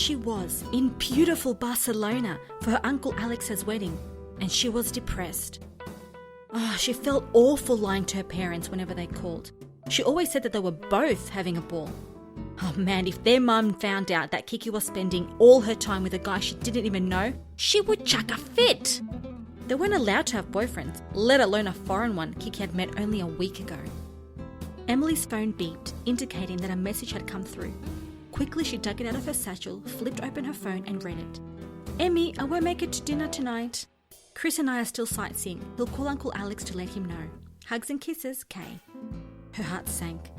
she was in beautiful Barcelona for her Uncle Alex's wedding, and she was depressed. Oh, she felt awful lying to her parents whenever they called. She always said that they were both having a ball. Oh man, if their mum found out that Kiki was spending all her time with a guy she didn't even know, she would chuck a fit. They weren't allowed to have boyfriends, let alone a foreign one Kiki had met only a week ago. Emily's phone beeped, indicating that a message had come through. Quickly, she dug it out of her satchel, flipped open her phone and read it. Emmy, I won't make it to dinner tonight. Chris and I are still sightseeing. He'll call Uncle Alex to let him know. Hugs and kisses, Kay. Her heart sank.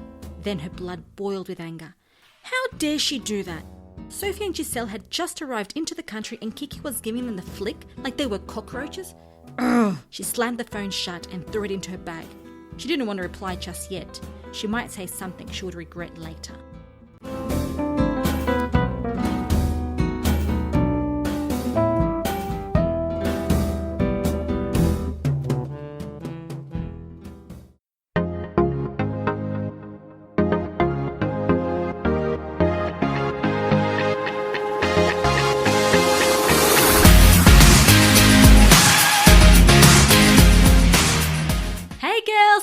Then her blood boiled with anger. How dare she do that? Sophie and Giselle had just arrived into the country and Kiki was giving them the flick like they were cockroaches. Ugh. She slammed the phone shut and threw it into her bag. She didn't want to reply just yet. She might say something she would regret later.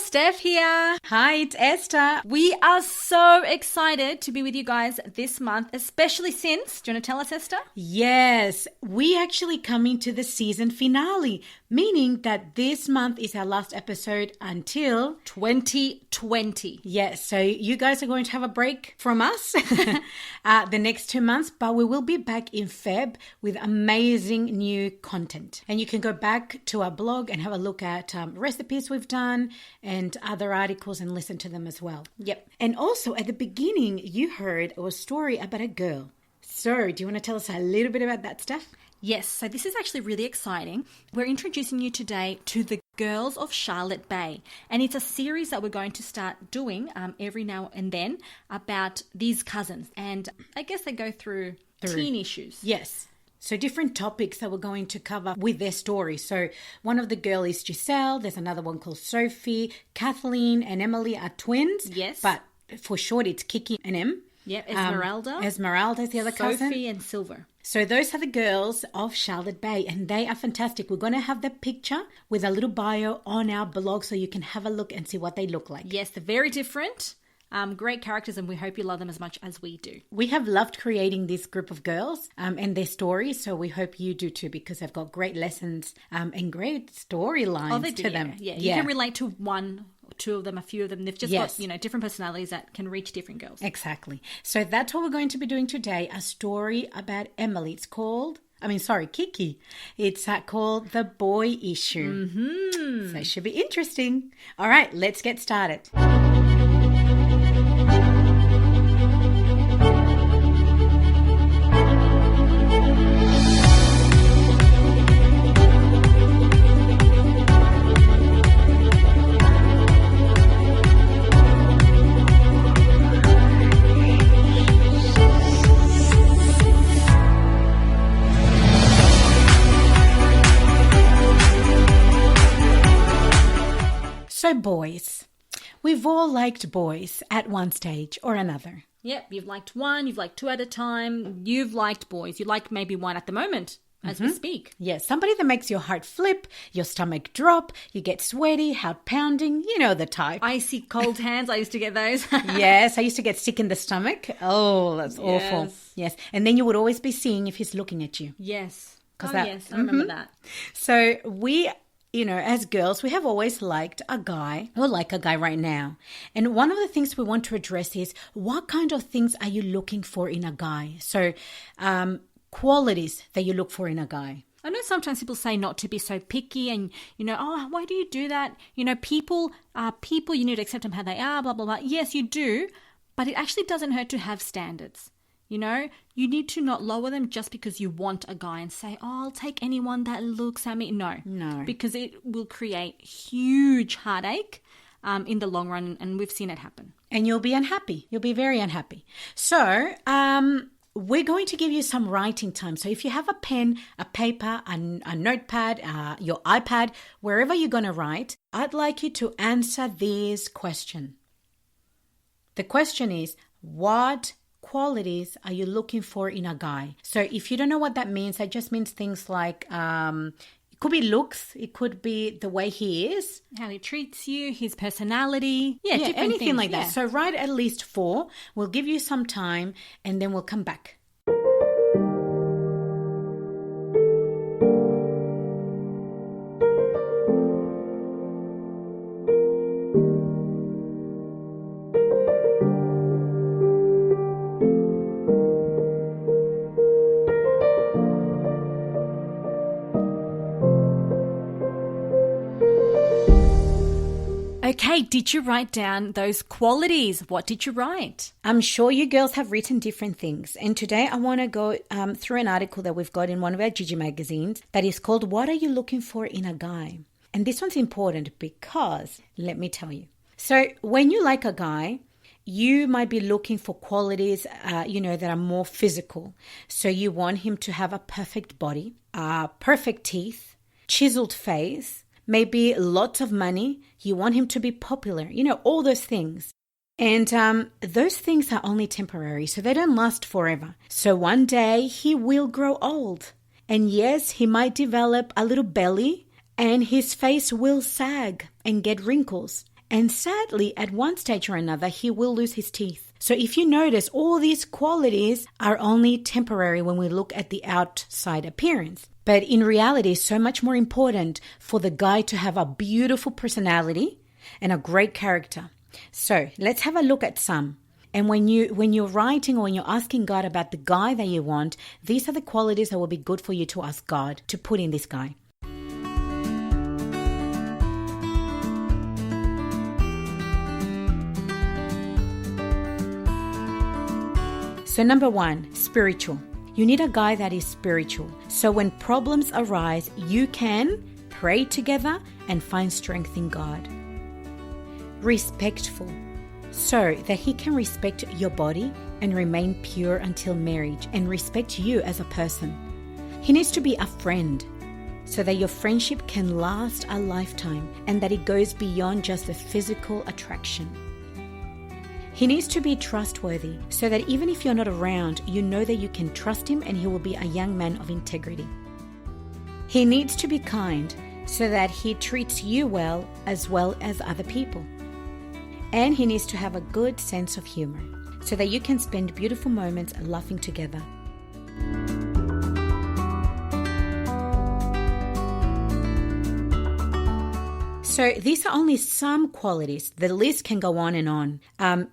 Steph here. Hi, it's Esther. We are so excited to be with you guys this month, especially since, do you want to tell us, Esther? Yes, we actually coming to the season finale, meaning that this month is our last episode until 2020. Yes, so you guys are going to have a break from us the next 2 months, but we will be back in Feb with amazing new content. And you can go back to our blog and have a look at recipes we've done and other articles and listen to them as well. Yep. And also at the beginning, you heard a story about a girl. So do you want to tell us a little bit about that, Steph? Yes, so this is actually really exciting. We're introducing you today to the Girls of Charlotte Bay. And it's a series that we're going to start doing every now and then about these cousins. And I guess they go through teen issues. Yes. So different topics that we're going to cover with their story. So one of the girls is Giselle. There's another one called Sophie. Kathleen and Emily are twins. Yes. But for short, it's Kiki and Em. Yep, Esmeralda. Esmeralda is the other cousin. Sophie and Silver. So those are the girls of Charlotte Bay, and they are fantastic. We're going to have the picture with a little bio on our blog so you can have a look and see what they look like. Yes, they're very different. Great characters, and we hope you love them as much as we do. We have loved creating this group of girls and their stories, so we hope you do too, because they've got great lessons and great storylines to them. Yeah, you can relate to one, two of them, a few of them. They've just got, different personalities that can reach different girls. Exactly. So that's what we're going to be doing today, a story about Emily. It's called... Kiki. It's called The Boy Issue. Mm-hmm. So it should be interesting. All right, let's get started. So boys, we've all liked boys at one stage or another. Yep, you've liked one, you've liked two at a time, you've liked boys. You like maybe one at the moment as we speak. Yes, somebody that makes your heart flip, your stomach drop, you get sweaty, heart pounding, you know the type. Icy cold hands, I used to get those. Yes, I used to get sick in the stomach. Oh, that's awful. Yes, and then you would always be seeing if he's looking at you. Yes. Yes, I remember that. So we... as girls, we have always liked a guy or like a guy right now. And one of the things we want to address is what kind of things are you looking for in a guy? So qualities that you look for in a guy. I know sometimes people say not to be so picky and, why do you do that? People are people, you need to accept them how they are, blah, blah, blah. Yes, you do, but it actually doesn't hurt to have standards. You need to not lower them just because you want a guy and say, I'll take anyone that looks at me. No. Because it will create huge heartache in the long run, and we've seen it happen. And you'll be unhappy. You'll be very unhappy. So we're going to give you some writing time. So if you have a pen, a paper, a notepad, your iPad, wherever you're going to write, I'd like you to answer this question. The question is, what qualities are you looking for in a guy? So if you don't know what that means, that just means things like it could be looks, it could be the way he is, how he treats you, his personality, different anything things, like that. So write at least 4. We'll give you some time and then we'll come back. Okay, did you write down those qualities? What did you write? I'm sure you girls have written different things. And today I want to go through an article that we've got in one of our GIGI magazines that is called "What Are You Looking For in a Guy?" And this one's important because, let me tell you. So when you like a guy, you might be looking for qualities, that are more physical. So you want him to have a perfect body, perfect teeth, chiseled face, maybe lots of money. You want him to be popular, all those things. And those things are only temporary, so they don't last forever. So one day he will grow old. And yes, he might develop a little belly and his face will sag and get wrinkles. And sadly, at one stage or another, he will lose his teeth. So if you notice, all these qualities are only temporary when we look at the outside appearance. But in reality, it's so much more important for the guy to have a beautiful personality and a great character. So let's have a look at some. And when you're writing or when you're asking God about the guy that you want, these are the qualities that will be good for you to ask God to put in this guy. So number 1, spiritual. You need a guy that is spiritual. So when problems arise, you can pray together and find strength in God. Respectful. So that he can respect your body and remain pure until marriage and respect you as a person. He needs to be a friend so that your friendship can last a lifetime and that it goes beyond just a physical attraction. He needs to be trustworthy so that even if you're not around, you know that you can trust him and he will be a young man of integrity. He needs to be kind so that he treats you well as other people. And he needs to have a good sense of humor so that you can spend beautiful moments laughing together. So these are only some qualities. The list can go on and on.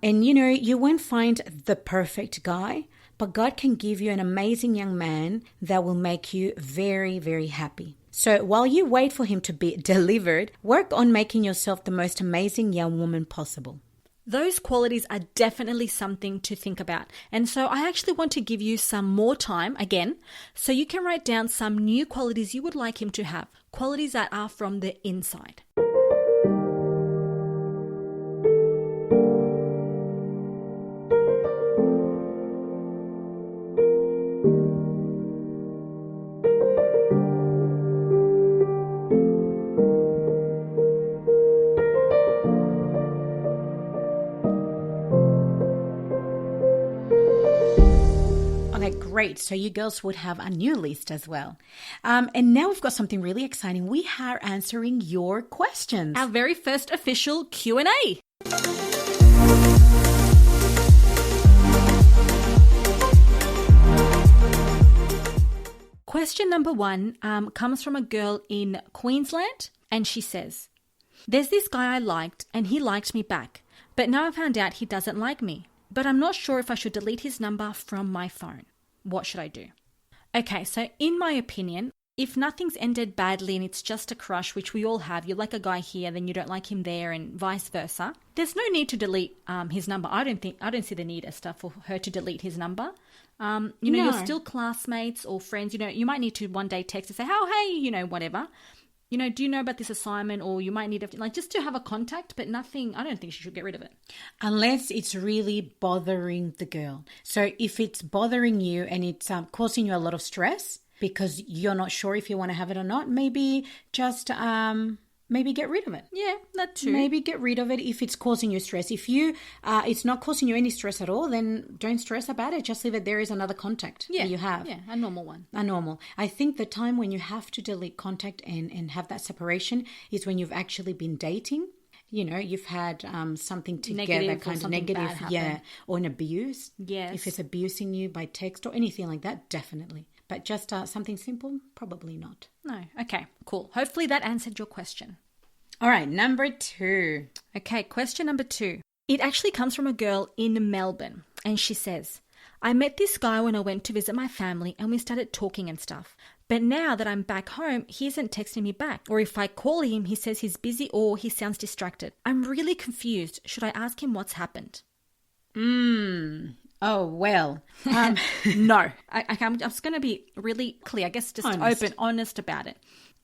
You won't find the perfect guy, but God can give you an amazing young man that will make you very, very happy. So while you wait for him to be delivered, work on making yourself the most amazing young woman possible. Those qualities are definitely something to think about. And so I actually want to give you some more time again, so you can write down some new qualities you would like him to have, qualities that are from the inside. Great. So you girls would have a new list as well. And now we've got something really exciting. We are answering your questions. Our very first official Q&A. Question number 1 comes from a girl in Queensland, and she says, "There's this guy I liked and he liked me back, but now I found out he doesn't like me, but I'm not sure if I should delete his number from my phone. What should I do?" Okay, so in my opinion, if nothing's ended badly and it's just a crush, which we all have, you like a guy here, then you don't like him there and vice versa, there's no need to delete his number. I don't see the need, Esther, for her to delete his number. No. You're still classmates or friends. You might need to one day text and say, "Oh, hey, whatever. Do you know about this assignment?" Or you might need to, just to have a contact, but nothing. I don't think she should get rid of it. Unless it's really bothering the girl. So if it's bothering you and it's causing you a lot of stress because you're not sure if you want to have it or not, maybe just maybe get rid of it. Yeah, that too. Maybe get rid of it if it's causing you stress. If it's not causing you any stress at all, then don't stress about it. Just leave it there as another contact that you have. Yeah, a normal one. A normal. I think the time when you have to delete contact and have that separation is when you've actually been dating. You know, you've had something together, kind of negative, or an abuse. Yes. If it's abusing you by text or anything like that, definitely. But just something simple, probably not. No. Okay, cool. Hopefully that answered your question. All right, number 2. Okay, question number 2. It actually comes from a girl in Melbourne, and she says, I met this guy when I went to visit my family and we started talking and stuff. But now that I'm back home, he isn't texting me back. Or if I call him, he says he's busy or he sounds distracted. I'm really confused. Should I ask him what's happened? Oh, well. No. I'm just going to be really clear. I guess just honest about it.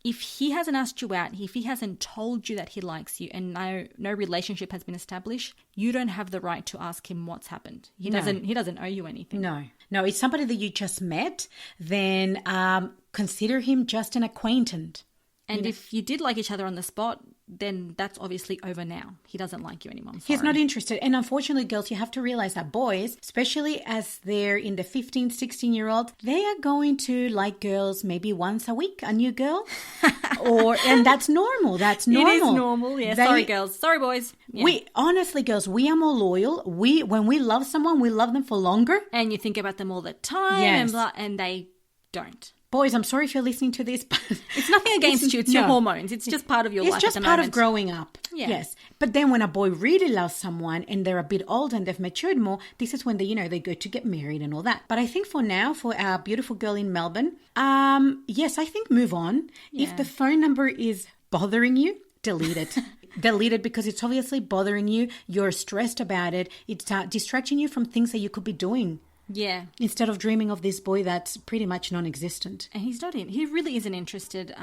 If he hasn't asked you out, if he hasn't told you that he likes you and no relationship has been established, you don't have the right to ask him what's happened. He doesn't owe you anything. No, it's somebody that you just met, then consider him just an acquaintance. And if you did like each other on the spot, then that's obviously over now. He doesn't like you anymore. He's not interested. And unfortunately, girls, you have to realize that boys, especially as they're in the 15, 16-year-old, they are going to like girls maybe once a week, a new girl. And that's normal. That's normal. It is normal. Yeah. Sorry, girls. Sorry, boys. Yeah. Honestly, girls, we are more loyal. When we love someone, we love them for longer. And you think about them all the time. Yes. And they don't. Boys, I'm sorry if you're listening to this, but it's nothing against you. It's your hormones. It's just part of your life. It's just part of growing up. Yeah. Yes. But then when a boy really loves someone and they're a bit older and they've matured more, this is when they go to get married and all that. But I think for now, for our beautiful girl in Melbourne, yes, I think move on. Yeah. If the phone number is bothering you, delete it. Delete it because it's obviously bothering you. You're stressed about it. It's distracting you from things that you could be doing. Yeah. Instead of dreaming of this boy that's pretty much non-existent. And he's not in. He really isn't interested.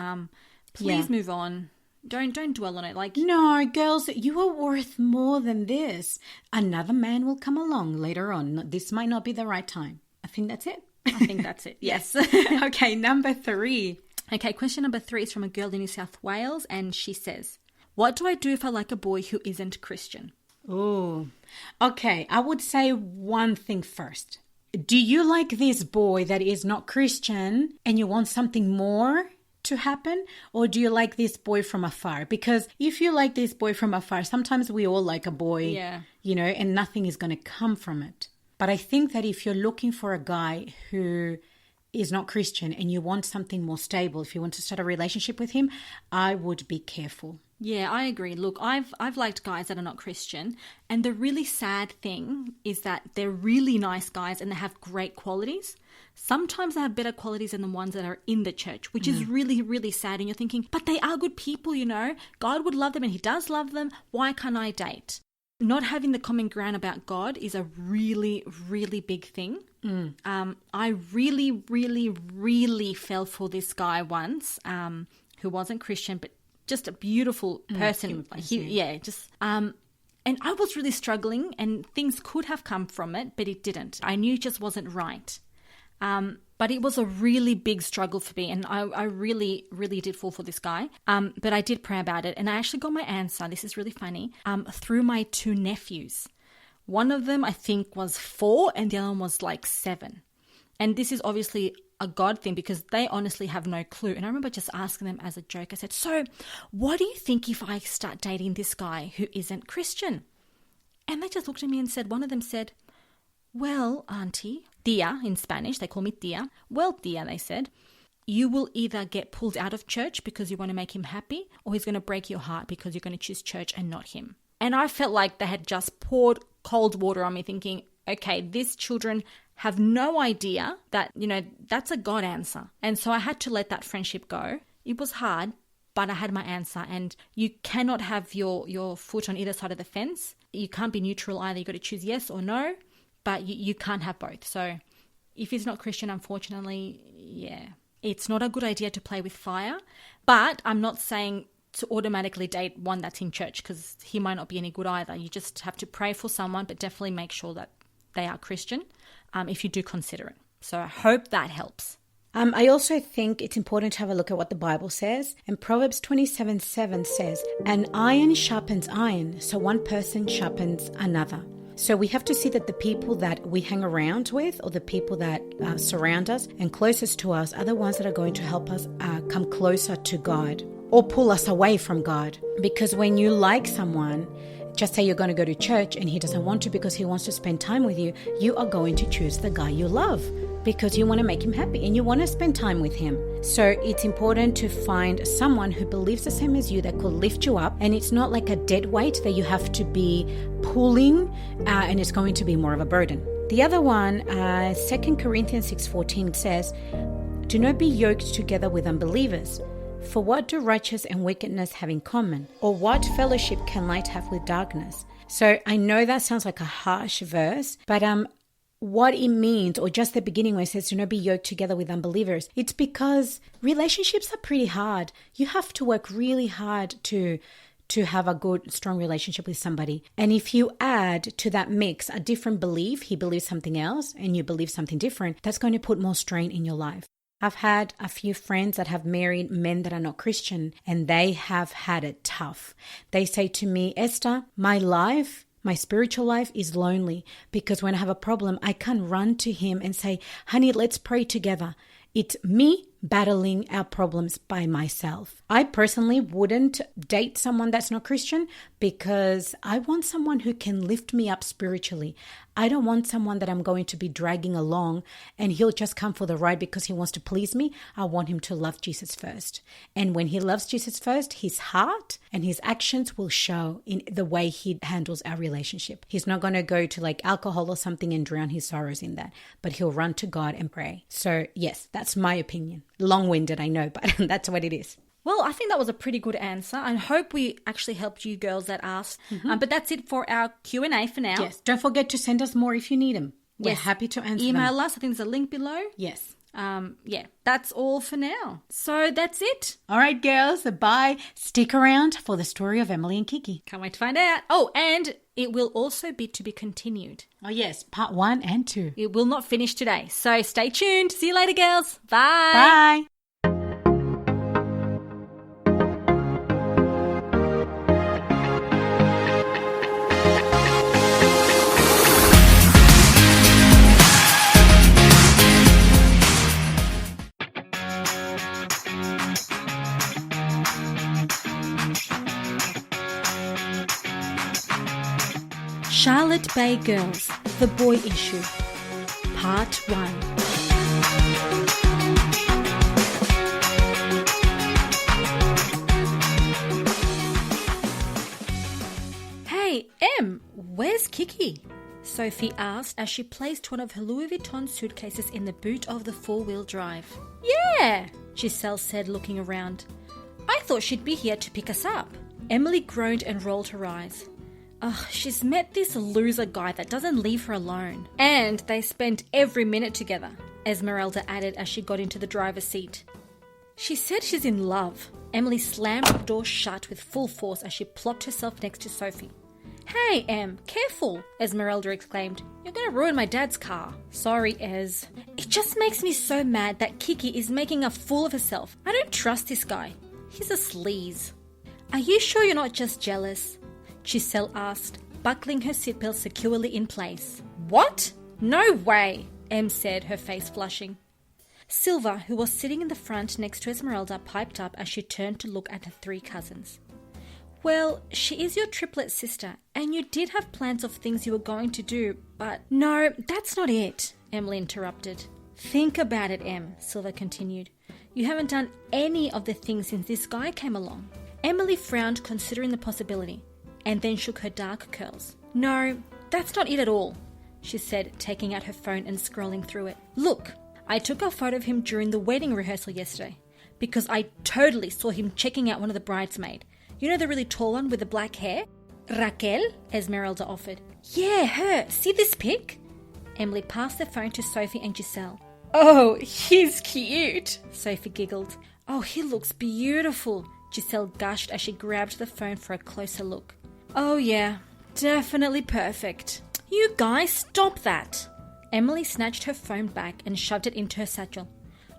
Please move on. Don't dwell on it. No, girls, you are worth more than this. Another man will come along later on. This might not be the right time. I think that's it. I think that's it. Yes. Okay, number 3. Okay, question number 3 is from a girl in New South Wales, and she says, what do I do if I like a boy who isn't Christian? Oh, okay. I would say one thing first. Do you like this boy that is not Christian and you want something more to happen? Or do you like this boy from afar? Because if you like this boy from afar, sometimes we all like a boy, and nothing is going to come from it. But I think that if you're looking for a guy who is not Christian and you want something more stable, if you want to start a relationship with him, I would be careful. Yeah, I agree. Look, I've liked guys that are not Christian, and the really sad thing is that they're really nice guys and they have great qualities. Sometimes they have better qualities than the ones that are in the church, which is really, really sad. And you're thinking, but they are good people, God would love them and he does love them. Why can't I date? Not having the common ground about God is a really, really big thing. I really, really, really fell for this guy once who wasn't Christian, but just a beautiful person. And I was really struggling and things could have come from it, but it didn't. I knew it just wasn't right. But it was a really big struggle for me, and I really, really did fall for this guy. But I did pray about it, and I actually got my answer, this is really funny, through my 2 nephews. One of them, I think, was 4, and the other one was 7. And this is obviously a God thing because they honestly have no clue. And I remember just asking them as a joke, I said, so what do you think if I start dating this guy who isn't Christian? And they just looked at me and said, one of them said, well, Auntie, Tia in Spanish, they call me Tia. Well, Tia, they said, you will either get pulled out of church because you want to make him happy, or he's going to break your heart because you're going to choose church and not him. And I felt like they had just poured cold water on me thinking, okay, these children have no idea that, that's a God answer. And so I had to let that friendship go. It was hard, but I had my answer. And you cannot have your foot on either side of the fence. You can't be neutral either. You've got to choose yes or no, but you can't have both. So if he's not Christian, unfortunately, it's not a good idea to play with fire. But I'm not saying to automatically date one that's in church because he might not be any good either. You just have to pray for someone, but definitely make sure that they are Christian if you do consider it. So I hope that helps. I also think it's important to have a look at what the Bible says. And Proverbs 27:7 says, "An iron sharpens iron, so one person sharpens another." So we have to see that the people that we hang around with, or the people that surround us and closest to us, are the ones that are going to help us come closer to God or pull us away from God. Because when you like someone, just say you're going to go to church and he doesn't want to because he wants to spend time with you, you are going to choose the guy you love because you want to make him happy and you want to spend time with him. So it's important to find someone who believes the same as you that could lift you up, and it's not like a dead weight that you have to be pulling and it's going to be more of a burden. The other one, 2 Corinthians 6:14 says, "Do not be yoked together with unbelievers. For what do righteousness and wickedness have in common? Or what fellowship can light have with darkness?" So I know that sounds like a harsh verse, but what it means, or just the beginning where it says do not be yoked together with unbelievers, it's because relationships are pretty hard. You have to work really hard to have a good, strong relationship with somebody. And if you add to that mix a different belief, he believes something else and you believe something different, that's going to put more strain in your life. I've had a few friends that have married men that are not Christian, and they have had it tough. They say to me, "Esther, my spiritual life is lonely because when I have a problem, I can't run to him and say, 'Honey, let's pray together.' It's me battling our problems by myself." I personally wouldn't date someone that's not Christian because I want someone who can lift me up spiritually. I don't want someone that I'm going to be dragging along and he'll just come for the ride because he wants to please me. I want him to love Jesus first. And when he loves Jesus first, his heart and his actions will show in the way he handles our relationship. He's not going to go to like alcohol or something and drown his sorrows in that, but he'll run to God and pray. So yes, that's my opinion. Long-winded, I know, but that's what it is. Well, I think that was a pretty good answer. I hope we actually helped you girls that asked. But that's it for our Q&A for now. Yes, don't forget to send us more if you need them. We're happy to answer them. Email us. I think there's a link below. Yes. Yeah, that's all for now. So that's it. All right, girls, bye. Stick around for the story of Emily and Kiki. Can't wait to find out. Oh, and it will also be to be continued. Oh, yes, part 1 and 2. It will not finish today. So stay tuned. See you later, girls. Bye. Bye. Charlotte Bay Girls, The Boy Issue, Part 1. Hey, Em, where's Kiki? Sophie asked as she placed one of her Louis Vuitton suitcases in the boot of the four-wheel drive. Yeah, Giselle said, looking around. I thought she'd be here to pick us up. Emily groaned and rolled her eyes. Ugh, she's met this loser guy that doesn't leave her alone. And they spent every minute together, Esmeralda added as she got into the driver's seat. She said she's in love. Emily slammed the door shut with full force as she plopped herself next to Sophie. Hey, Em, careful, Esmeralda exclaimed. You're going to ruin my dad's car. Sorry, Ez. It just makes me so mad that Kiki is making a fool of herself. I don't trust this guy. He's a sleaze. Are you sure you're not just jealous? Giselle asked, buckling her seatbelt securely in place. What? No way, Em said, her face flushing. Silva, who was sitting in the front next to Esmeralda, piped up as she turned to look at her three cousins. Well, she is your triplet sister, and you did have plans of things you were going to do, but... No, that's not it, Emily interrupted. Think about it, Em, Silva continued. You haven't done any of the things since this guy came along. Emily frowned, considering the possibility, and then shook her dark curls. No, that's not it at all, she said, taking out her phone and scrolling through it. Look, I took a photo of him during the wedding rehearsal yesterday, because I totally saw him checking out one of the bridesmaids. You know the really tall one with the black hair? Raquel, Esmeralda offered. Yeah, her. See this pic? Emily passed the phone to Sophie and Giselle. Oh, he's cute, Sophie giggled. Oh, he looks beautiful, Giselle gushed as she grabbed the phone for a closer look. Oh yeah, definitely perfect. You guys, stop that. Emily snatched her phone back and shoved it into her satchel.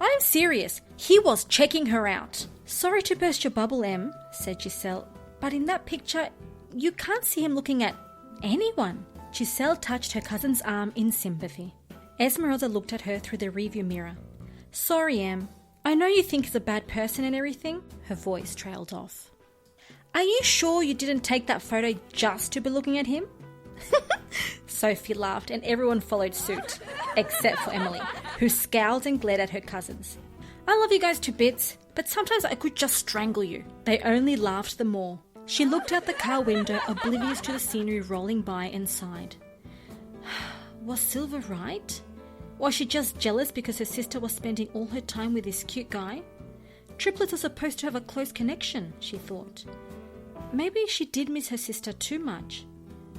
I'm serious. He was checking her out. Sorry to burst your bubble, Em, said Giselle, but in that picture, you can't see him looking at anyone. Giselle touched her cousin's arm in sympathy. Esmeralda looked at her through the rearview mirror. Sorry, Em. I know you think he's a bad person and everything. Her voice trailed off. Are you sure you didn't take that photo just to be looking at him? Sophie laughed and everyone followed suit, except for Emily, who scowled and glared at her cousins. I love you guys to bits, but sometimes I could just strangle you. They only laughed the more. She looked out the car window, oblivious to the scenery rolling by, and sighed. Was Silver right? Was she just jealous because her sister was spending all her time with this cute guy? Triplets are supposed to have a close connection, she thought. Maybe she did miss her sister too much.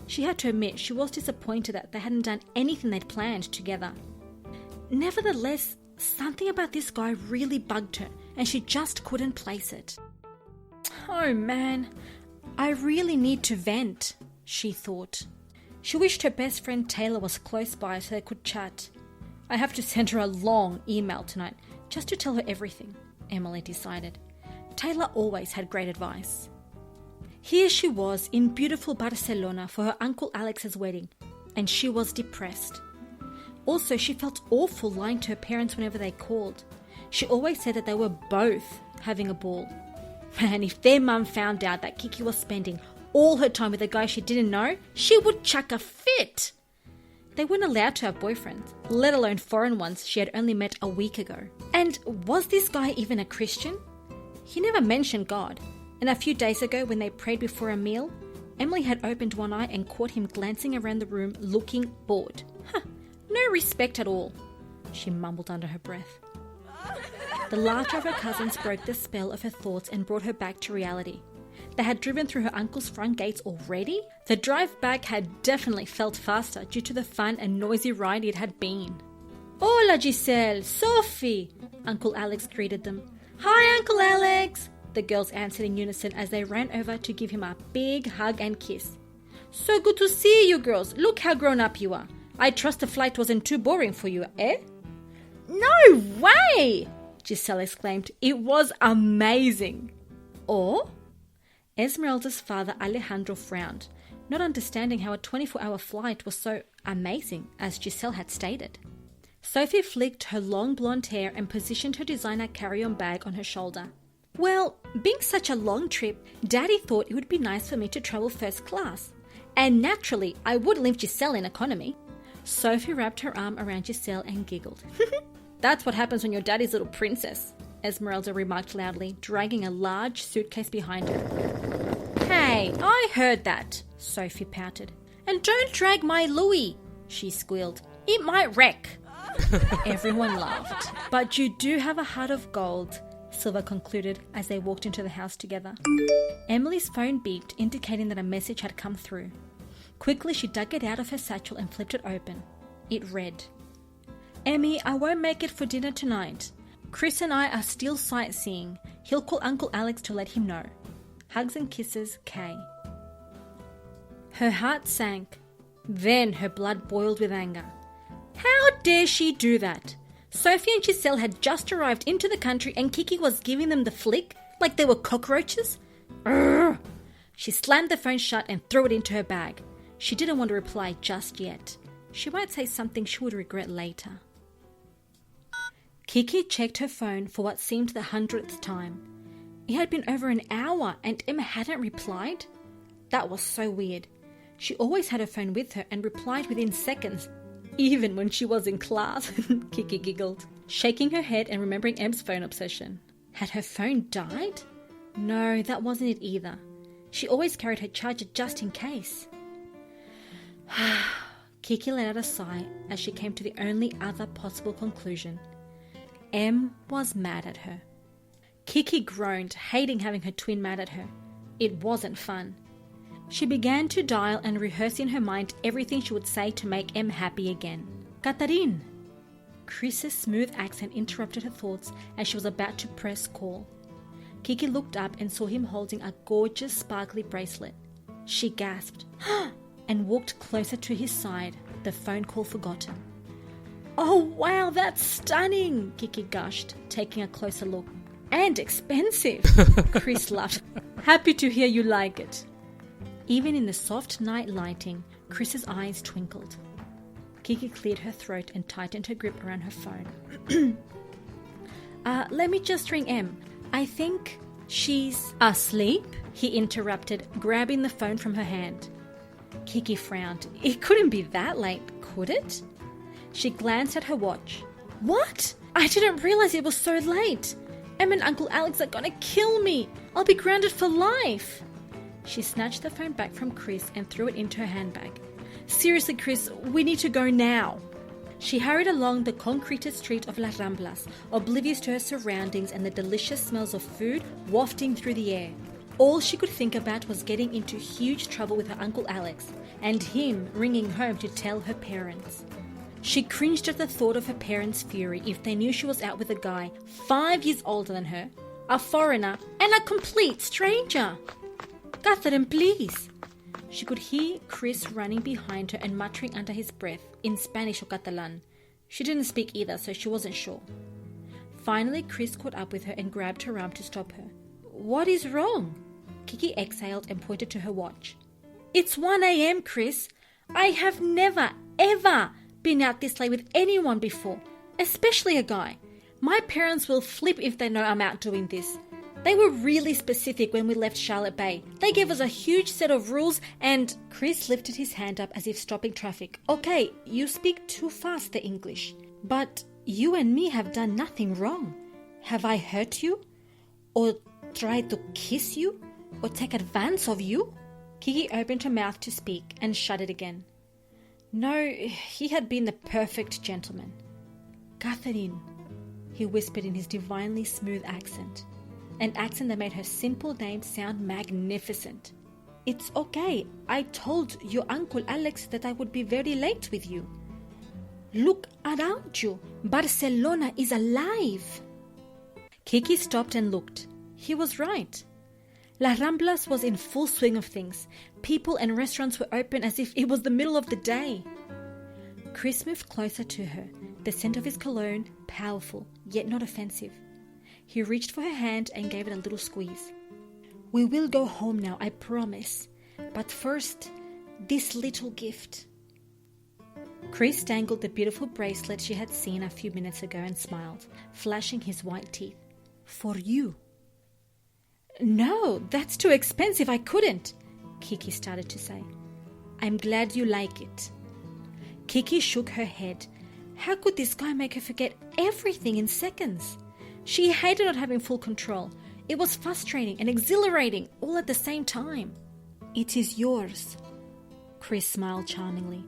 She had to admit she was disappointed that they hadn't done anything they'd planned together. Nevertheless, something about this guy really bugged her, and she just couldn't place it. Oh man, I really need to vent, she thought. She wished her best friend Taylor was close by so they could chat. I have to send her a long email tonight just to tell her everything, Emily decided. Taylor always had great advice. Here she was in beautiful Barcelona for her Uncle Alex's wedding, and she was depressed. Also, she felt awful lying to her parents whenever they called. She always said that they were both having a ball. Man, if their mum found out that Kiki was spending all her time with a guy she didn't know, she would chuck a fit. They weren't allowed to have boyfriends, let alone foreign ones she had only met a week ago. And was this guy even a Christian? He never mentioned God. And a few days ago, when they prayed before a meal, Emily had opened one eye and caught him glancing around the room looking bored. No respect at all, she mumbled under her breath. The laughter of her cousins broke the spell of her thoughts and brought her back to reality. They had driven through her uncle's front gates already? The drive back had definitely felt faster due to the fun and noisy ride it had been. Hola, Giselle, Sophie, Uncle Alex greeted them. Hi, Uncle Alex, the girls answered in unison as they ran over to give him a big hug and kiss. So good to see you girls. Look how grown up you are. I trust the flight wasn't too boring for you, eh? No way! Giselle exclaimed. It was amazing. Or? Esmeralda's father Alejandro frowned, not understanding how a 24-hour flight was so amazing, as Giselle had stated. Sophie flicked her long blonde hair and positioned her designer carry-on bag on her shoulder. Well, being such a long trip, Daddy thought it would be nice for me to travel first class. And naturally, I wouldn't leave Giselle in economy. Sophie wrapped her arm around Giselle and giggled. That's what happens when you're Daddy's little princess, Esmeralda remarked loudly, dragging a large suitcase behind her. Hey, I heard that, Sophie pouted. And don't drag my Louis, she squealed. It might wreck. Everyone laughed. But you do have a heart of gold, Silver concluded as they walked into the house together. Emily's phone beeped, indicating that a message had come through. Quickly, she dug it out of her satchel and flipped it open. It read, Emmy, I won't make it for dinner tonight. Chris and I are still sightseeing. He'll call Uncle Alex to let him know. Hugs and kisses, Kay. Her heart sank. Then her blood boiled with anger. How dare she do that? Sophie and Giselle had just arrived into the country and Kiki was giving them the flick like they were cockroaches? Urgh! She slammed the phone shut and threw it into her bag. She didn't want to reply just yet. She might say something she would regret later. Kiki checked her phone for what seemed the 100th time. It had been over an hour and Emma hadn't replied. That was so weird. She always had her phone with her and replied within seconds, even when she was in class. Kiki giggled, shaking her head and remembering Em's phone obsession. Had her phone died? No, that wasn't it either. She always carried her charger just in case. Kiki let out a sigh as she came to the only other possible conclusion. Em was mad at her. Kiki groaned, hating having her twin mad at her. It wasn't fun. She began to dial and rehearse in her mind everything she would say to make Em happy again. Catherine! Chris's smooth accent interrupted her thoughts as she was about to press call. Kiki looked up and saw him holding a gorgeous sparkly bracelet. She gasped and walked closer to his side, the phone call forgotten. Oh, wow, that's stunning, Kiki gushed, taking a closer look. And expensive, Chris laughed. Happy to hear you like it. Even in the soft night lighting, Chris's eyes twinkled. Kiki cleared her throat and tightened her grip around her phone. Let me just ring Em. I think she's asleep, he interrupted, grabbing the phone from her hand. Kiki frowned. It couldn't be that late, could it? She glanced at her watch. What? I didn't realize it was so late. Em and Uncle Alex are gonna kill me. I'll be grounded for life. She snatched the phone back from Chris and threw it into her handbag. Seriously, Chris, we need to go now. She hurried along the concreted street of Las Ramblas, oblivious to her surroundings and the delicious smells of food wafting through the air. All she could think about was getting into huge trouble with her Uncle Alex and him ringing home to tell her parents. She cringed at the thought of her parents' fury if they knew she was out with a guy 5 years older than her, a foreigner, and a complete stranger. Catherine, please. She could hear Chris running behind her and muttering under his breath in Spanish or Catalan. She didn't speak either, so she wasn't sure. Finally, Chris caught up with her and grabbed her arm to stop her. What is wrong? Kiki exhaled and pointed to her watch. It's 1 a.m., Chris. I have never, ever been out this late with anyone before, especially a guy. My parents will flip if they know I'm out doing this. They were really specific when we left Charlotte Bay. They gave us a huge set of rules and... Chris lifted his hand up as if stopping traffic. Okay, you speak too fast, the English. But you and me have done nothing wrong. Have I hurt you? Or tried to kiss you? Or take advantage of you? Kiki opened her mouth to speak and shut it again. No, he had been the perfect gentleman. Catherine, he whispered in his divinely smooth accent. An accent that made her simple name sound magnificent. It's okay. I told your Uncle Alex that I would be very late with you. Look around you. Barcelona is alive. Kiki stopped and looked. He was right. Las Ramblas was in full swing of things. People and restaurants were open as if it was the middle of the day. Chris moved closer to her, the scent of his cologne powerful, yet not offensive. He reached for her hand and gave it a little squeeze. We will go home now, I promise. But first, this little gift. Chris dangled the beautiful bracelet she had seen a few minutes ago and smiled, flashing his white teeth. For you. No, that's too expensive, I couldn't, Kiki started to say. I'm glad you like it. Kiki shook her head. How could this guy make her forget everything in seconds? She hated not having full control. It was frustrating and exhilarating all at the same time. It is yours. Chris smiled charmingly.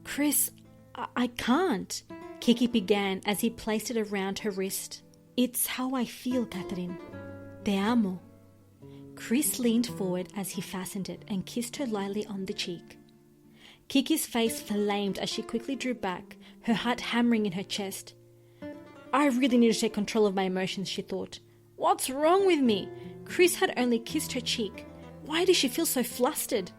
Chris, I can't, Kiki began as he placed it around her wrist. It's how I feel, Catherine. Te amo. Chris leaned forward as he fastened it and kissed her lightly on the cheek. Kiki's face flamed as she quickly drew back, her heart hammering in her chest. I really need to take control of my emotions, she thought. What's wrong with me? Chris had only kissed her cheek. Why did she feel so flustered?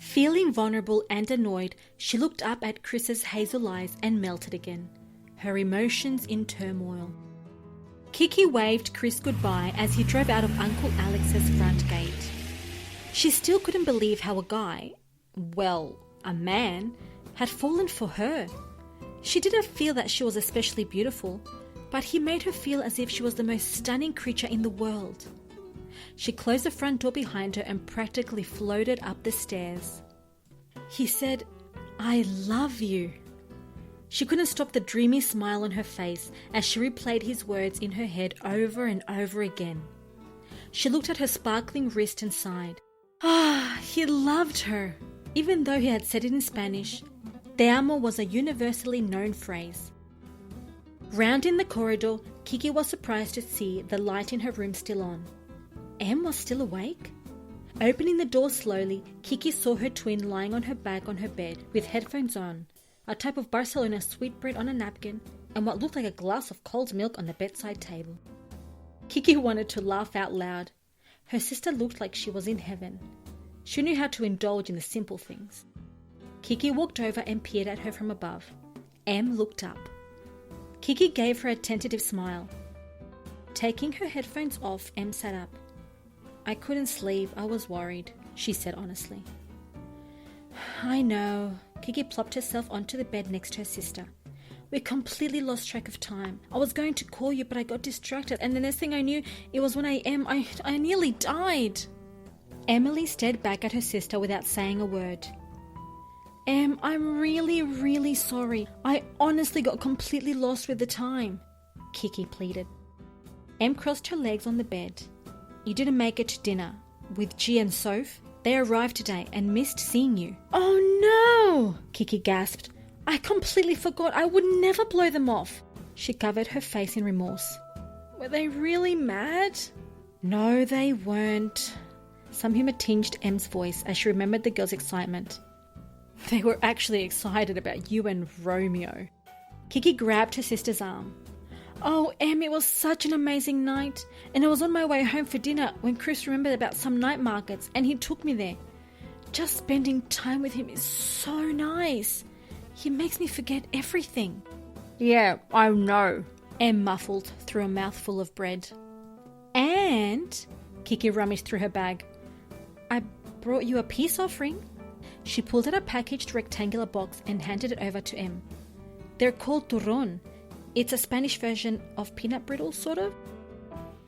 Feeling vulnerable and annoyed, she looked up at Chris's hazel eyes and melted again, her emotions in turmoil. Kiki waved Chris goodbye as he drove out of Uncle Alex's front gate. She still couldn't believe how a guy, well, a man, had fallen for her. She didn't feel that she was especially beautiful, but he made her feel as if she was the most stunning creature in the world. She closed the front door behind her and practically floated up the stairs. He said, I love you. She couldn't stop the dreamy smile on her face as she replayed his words in her head over and over again. She looked at her sparkling wrist and sighed. He loved her. Even though he had said it in Spanish, Te amo was a universally known phrase. Rounding the corridor, Kiki was surprised to see the light in her room still on. Em was still awake. Opening the door slowly, Kiki saw her twin lying on her back on her bed with headphones on, a type of Barcelona sweetbread on a napkin, and what looked like a glass of cold milk on the bedside table. Kiki wanted to laugh out loud. Her sister looked like she was in heaven. She knew how to indulge in the simple things. Kiki walked over and peered at her from above. Em looked up. Kiki gave her a tentative smile. Taking her headphones off, Em sat up. I couldn't sleep, I was worried, she said honestly. I know. Kiki plopped herself onto the bed next to her sister. We completely lost track of time. I was going to call you, but I got distracted, and the next thing I knew, it was 1 a.m. I nearly died. Emily stared back at her sister without saying a word. Em, I'm really, really sorry. I honestly got completely lost with the time, Kiki pleaded. Em crossed her legs on the bed. You didn't make it to dinner with G and Soph? They arrived today and missed seeing you. Oh no! Kiki gasped. I completely forgot. I would never blow them off. She covered her face in remorse. Were they really mad? No, they weren't. Some humour tinged Em's voice as she remembered the girls' excitement. They were actually excited about you and Romeo. Kiki grabbed her sister's arm. Oh, Em, it was such an amazing night. And I was on my way home for dinner when Chris remembered about some night markets and he took me there. Just spending time with him is so nice. He makes me forget everything. Yeah, I know, Em muffled through a mouthful of bread. And Kiki rummaged through her bag. I brought you a peace offering. She pulled out a packaged rectangular box and handed it over to Em. They're called turrón. It's a Spanish version of peanut brittle, sort of.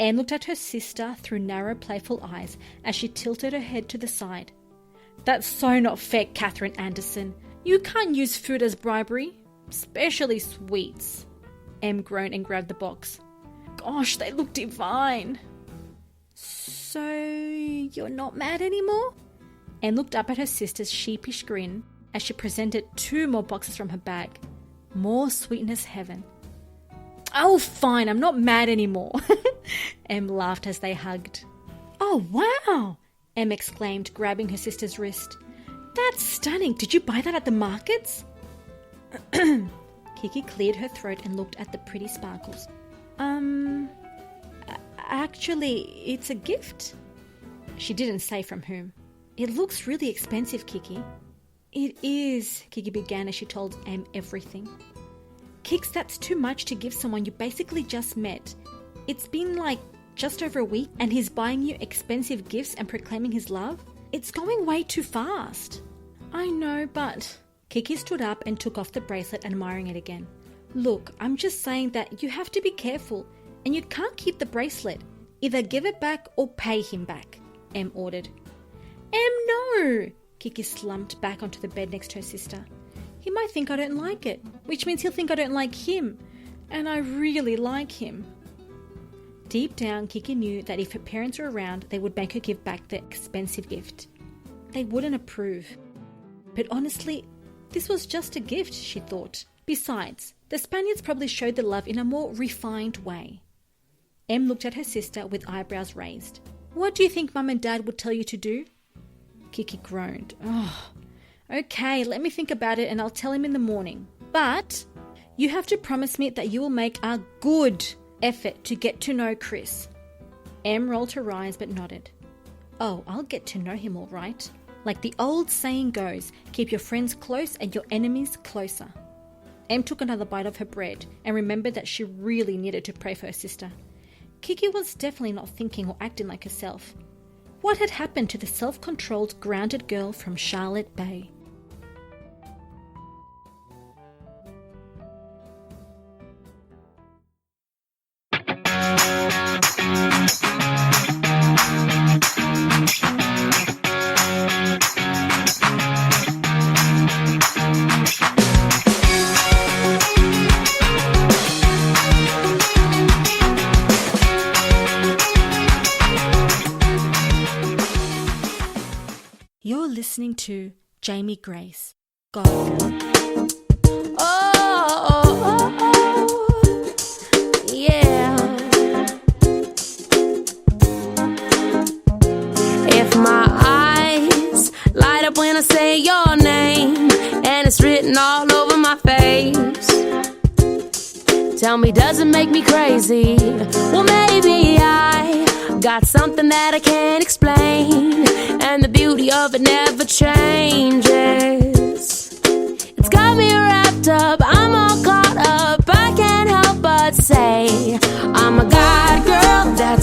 Em looked at her sister through narrow, playful eyes as she tilted her head to the side. That's so not fair, Catherine Anderson. You can't use food as bribery, especially sweets. Em groaned and grabbed the box. Gosh, they look divine. So, you're not mad anymore? Em looked up at her sister's sheepish grin as she presented 2 more boxes from her bag. More sweetness heaven. Oh, fine, I'm not mad anymore. Em laughed as they hugged. Oh, wow, Em exclaimed, grabbing her sister's wrist. That's stunning. Did you buy that at the markets? Kiki cleared her throat and looked at the pretty sparkles. Actually, it's a gift. She didn't say from whom. It looks really expensive, Kiki. It is, Kiki began as she told Em everything. Kix, that's too much to give someone you basically just met. It's been like just over a week and he's buying you expensive gifts and proclaiming his love? It's going way too fast. I know, but... Kiki stood up and took off the bracelet, admiring it again. Look, I'm just saying that you have to be careful and you can't keep the bracelet. Either give it back or pay him back, Em ordered. Em, no! Kiki slumped back onto the bed next to her sister. He might think I don't like it, which means he'll think I don't like him. And I really like him. Deep down, Kiki knew that if her parents were around, they would make her give back the expensive gift. They wouldn't approve. But honestly, this was just a gift, she thought. Besides, the Spaniards probably showed the love in a more refined way. Em looked at her sister with eyebrows raised. What do you think Mum and Dad would tell you to do? Kiki groaned. Oh, okay, let me think about it and I'll tell him in the morning. But you have to promise me that you will make a good effort to get to know Chris. Em rolled her eyes but nodded. Oh, I'll get to know him all right. Like the old saying goes, keep your friends close and your enemies closer. Em took another bite of her bread and remembered that she really needed to pray for her sister. Kiki was definitely not thinking or acting like herself. What had happened to the self-controlled, grounded girl from Charlotte Bay? You're listening to Jamie Grace. God. Yeah. If my eyes light up when I say your name and it's written all over my face, tell me, does it make me crazy? Well, maybe I got something that I can't explain, and the beauty of it never changes. It's got me wrapped up, I'm all caught up. I can't help but say I'm a God girl, that's